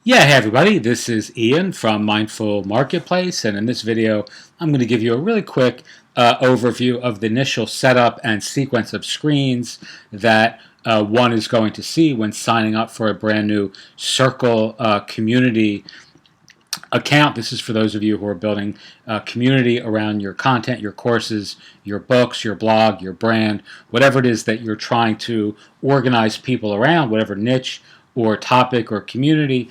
Yeah, hey everybody, this is Ian from Mindful Marketplace, and in this video I'm going to give you a really quick overview of the initial setup and sequence of screens that one is going to see when signing up for a brand new Circle community account. This is for those of you who are building a community around your content, your courses, your books, your blog, your brand, whatever it is that you're trying to organize people around, whatever niche or topic or community.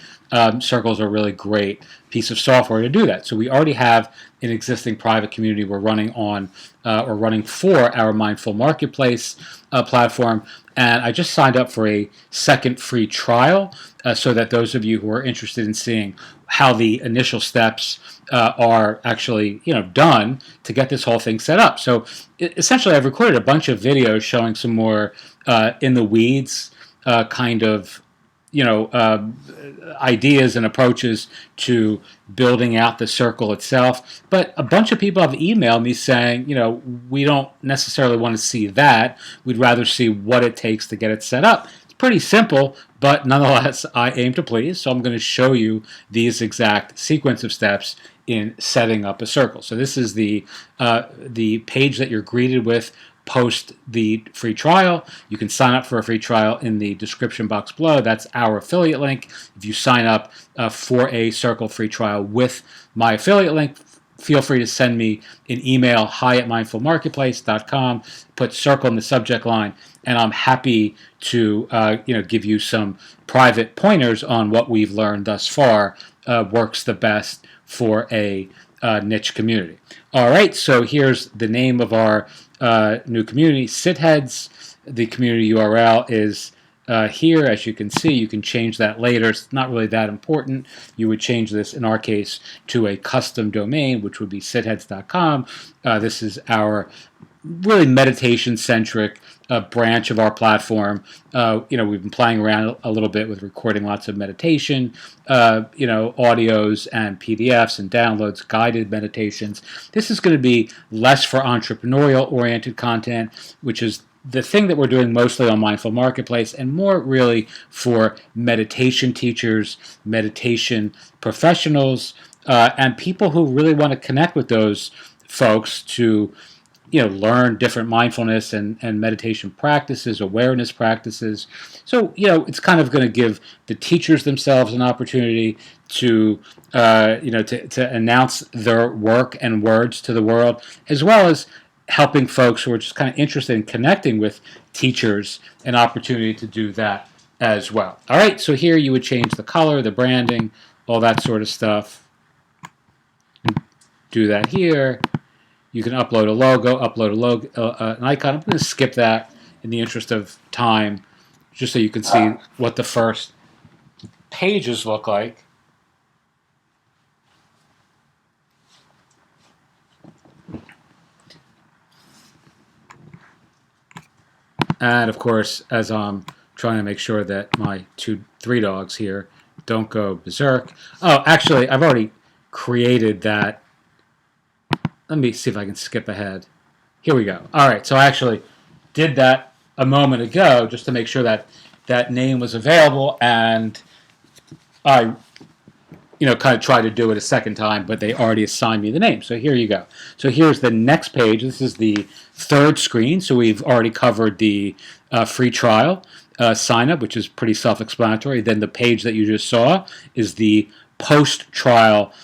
Circles are a really great piece of software to do that. So we already have an existing private community we're running on or running for our Mindful Marketplace platform. And I just signed up for a second free trial so that those of you who are interested in seeing how the initial steps are actually done to get this whole thing set up. So essentially I've recorded a bunch of videos showing some more in the weeds kind of ideas and approaches to building out the circle itself. But a bunch of people have emailed me saying, we don't necessarily want to see that. We'd rather see what it takes to get it set up. It's pretty simple, but nonetheless, I aim to please. So I'm going to show you these exact sequence of steps in setting up a circle. So this is the page that you're greeted with post the free trial. You can sign up for a free trial in the description box below. That's our affiliate link. If you sign up for a Circle free trial with my affiliate link, feel free to send me an email, hi@mindfulmarketplace.com, put Circle in the subject line, and I'm happy to give you some private pointers on what we've learned thus far works the best for a niche community. All right, so here's the name of our new community, Sitheads. The community URL is here. As you can see, you can change that later. It's not really that important. You would change this, in our case, to a custom domain, which would be sitheads.com. This is our really meditation-centric branch of our platform. We've been playing around a little bit with recording lots of meditation, audios and PDFs and downloads, guided meditations. This is going to be less for entrepreneurial-oriented content, which is the thing that we're doing mostly on Mindful Marketplace, and more really for meditation teachers, meditation professionals, and people who really want to connect with those folks to learn different mindfulness and meditation practices, awareness practices. So, it's kind of going to give the teachers themselves an opportunity to, to announce their work and words to the world, as well as helping folks who are just kind of interested in connecting with teachers an opportunity to do that as well. All right, so here you would change the color, the branding, all that sort of stuff. Do that here. You can upload a logo, an icon. I'm going to skip that in the interest of time, just so you can see what the first pages look like. And of course, as I'm trying to make sure that my three dogs here don't go berserk. Oh, actually, I've already created that. Let me see if I can skip ahead. Here we go. All right, so I actually did that a moment ago just to make sure that that name was available, and I kind of tried to do it a second time, but they already assigned me the name. So here you go. So here's the next page. This is the third screen. So we've already covered the free trial sign up, which is pretty self-explanatory. Then the page that you just saw is the post-trial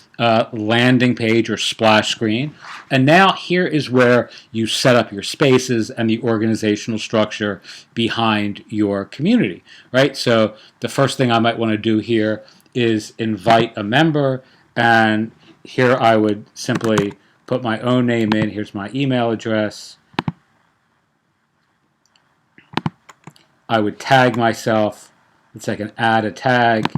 landing page or splash screen. And now here is where you set up your spaces and the organizational structure behind your community, right? So the first thing I might want to do here is invite a member, and here I would simply put my own name in. Here's my email address. I would tag myself. I can add a tag.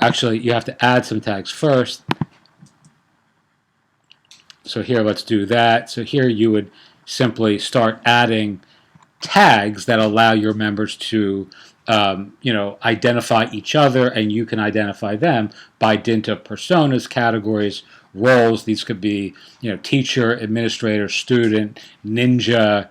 Actually, you have to add some tags first. So here, let's do that. So here you would simply start adding tags that allow your members to identify each other, and you can identify them by dint of personas, categories, roles. These could be, teacher, administrator, student, ninja,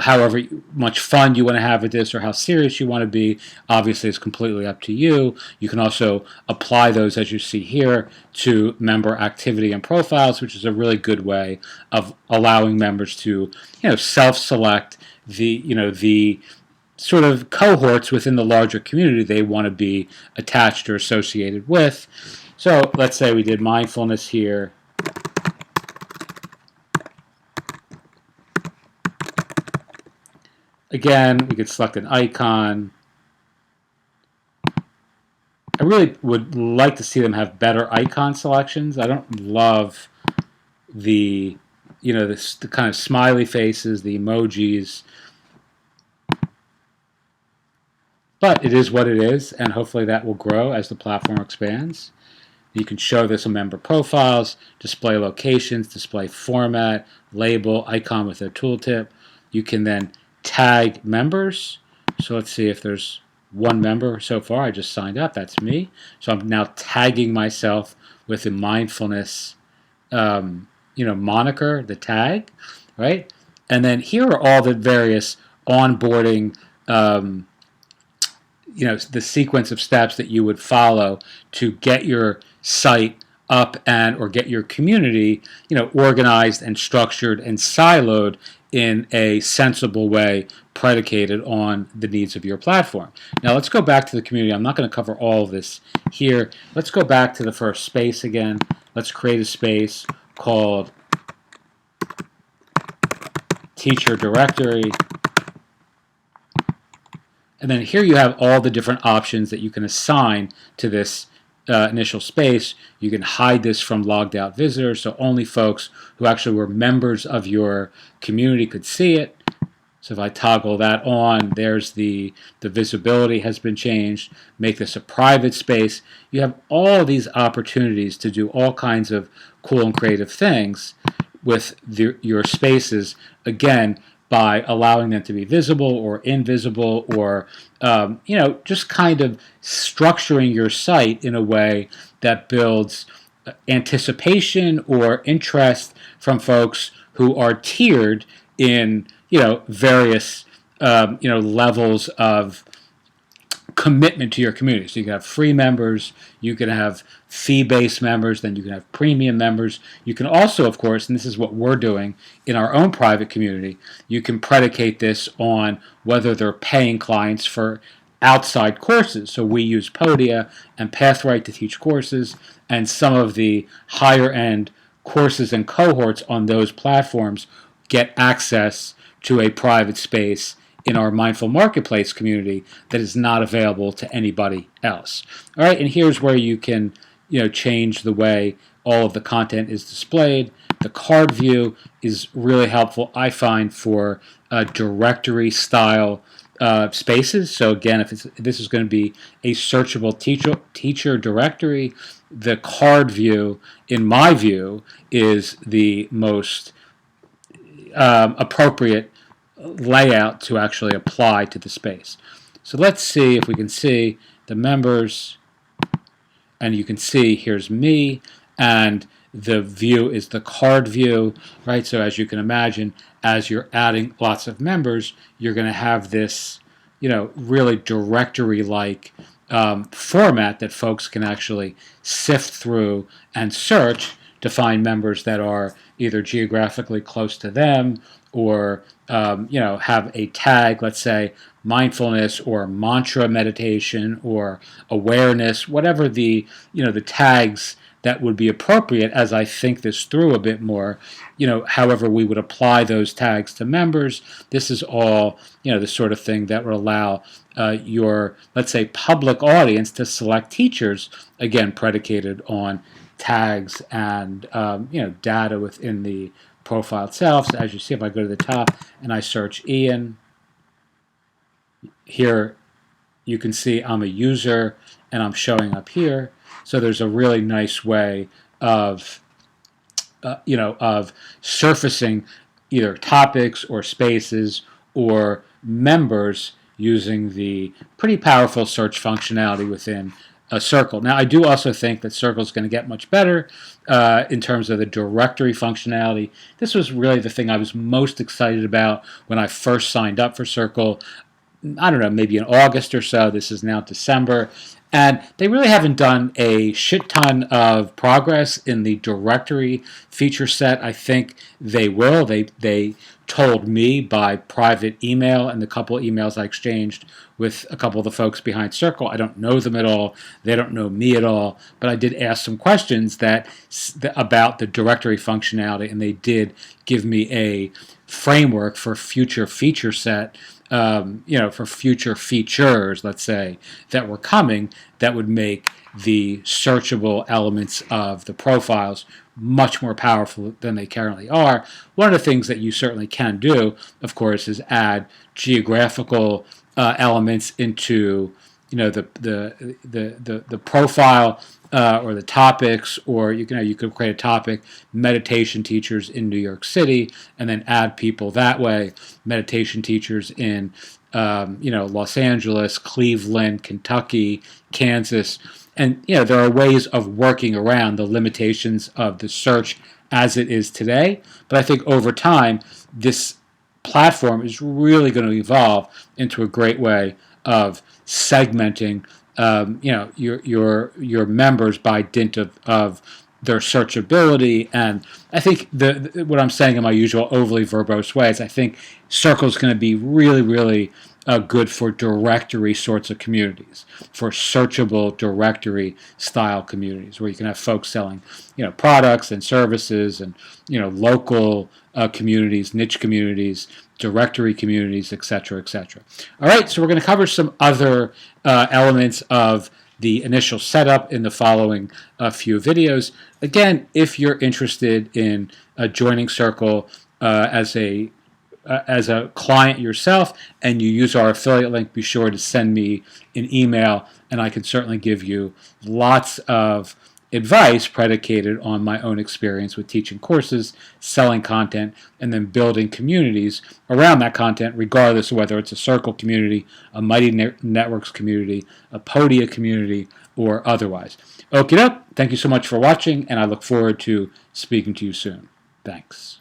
however much fun you want to have with this or how serious you want to be. Obviously, it's completely up to you. You can also apply those, as you see here, to member activity and profiles, which is a really good way of allowing members to, self-select the sort of cohorts within the larger community they want to be attached or associated with. So let's say we did mindfulness here. Again, we could select an icon. I really would like to see them have better icon selections. I don't love the kind of smiley faces, the emojis. But it is what it is, and hopefully that will grow as the platform expands. You can show this in member profiles, display locations, display format, label, icon with a tooltip. You can then tag members. So let's see if there's one member so far. I just signed up. That's me. So I'm now tagging myself with the mindfulness moniker, the tag, right? And then here are all the various onboarding the sequence of steps that you would follow to get your site up or get your community, organized and structured and siloed in a sensible way, predicated on the needs of your platform. Now let's go back to the community. I'm not going to cover all of this here. Let's go back to the first space again. Let's create a space called Teacher Directory. And then here you have all the different options that you can assign to this initial space. You can hide this from logged out visitors, so only folks who actually were members of your community could see it. So if I toggle that on, there's the visibility has been changed. Make this a private space. You have all these opportunities to do all kinds of cool and creative things with your spaces, again, by allowing them to be visible or invisible, or just kind of structuring your site in a way that builds anticipation or interest from folks who are tiered in various levels of commitment to your community. So you can have free members, you can have fee-based members, then you can have premium members. You can also, of course, and this is what we're doing in our own private community, you can predicate this on whether they're paying clients for outside courses. So we use Podia and Pathwright to teach courses, and some of the higher end courses and cohorts on those platforms get access to a private space in our Mindful Marketplace community that is not available to anybody else. All right, and here's where you can change the way all of the content is displayed. The card view is really helpful, I find, for directory style spaces. So again, if this is going to be a searchable teacher directory, the card view, in my view, is the most appropriate layout to actually apply to the space. So let's see if we can see the members, and you can see here's me, and the view is the card view, right? So as you can imagine, as you're adding lots of members, you're going to have this, really directory-like format that folks can actually sift through and search to find members that are either geographically close to them or have a tag, let's say mindfulness or mantra meditation or awareness, whatever the tags that would be appropriate as I think this through a bit more. However we would apply those tags to members, this is all the sort of thing that will allow your, let's say, public audience to select teachers, again predicated on tags and data within the profile itself. So as you see, if I go to the top and I search Ian, here you can see I'm a user and I'm showing up here. So there's a really nice way of of surfacing either topics or spaces or members using the pretty powerful search functionality within Circle. Now, I do also think that Circle is going to get much better in terms of the directory functionality. This was really the thing I was most excited about when I first signed up for Circle. I don't know, maybe in August or so. This is now December. And they really haven't done a shit ton of progress in the directory feature set. I think they will. They told me by private email and the couple of emails I exchanged with a couple of the folks behind Circle. I don't know them at all. They don't know me at all. But I did ask some questions about the directory functionality, and they did give me a framework for future feature set, for future features, let's say, that were coming that would make the searchable elements of the profiles much more powerful than they currently are. One of the things that you certainly can do, of course, is add geographical elements into the profile or the topics, or you could create a topic, meditation teachers in New York City, and then add people that way, meditation teachers in Los Angeles, Cleveland, Kentucky, Kansas. And there are ways of working around the limitations of the search as it is today. But I think over time, this platform is really going to evolve into a great way of segmenting your members by dint of their searchability. And I think what I'm saying in my usual overly verbose way is I think Circle is going to be really, really good for directory sorts of communities, for searchable directory style communities, where you can have folks selling products and services, and local communities, niche communities, directory communities, etc., etc. All right, so we're going to cover some other elements of the initial setup in the following few videos. Again, if you're interested in joining Circle as a client yourself and you use our affiliate link, be sure to send me an email, and I can certainly give you lots of advice predicated on my own experience with teaching courses, selling content, and then building communities around that content, regardless of whether it's a Circle community, a Mighty Networks community, a Podia community, or otherwise. Okie doke, thank you so much for watching, and I look forward to speaking to you soon. Thanks.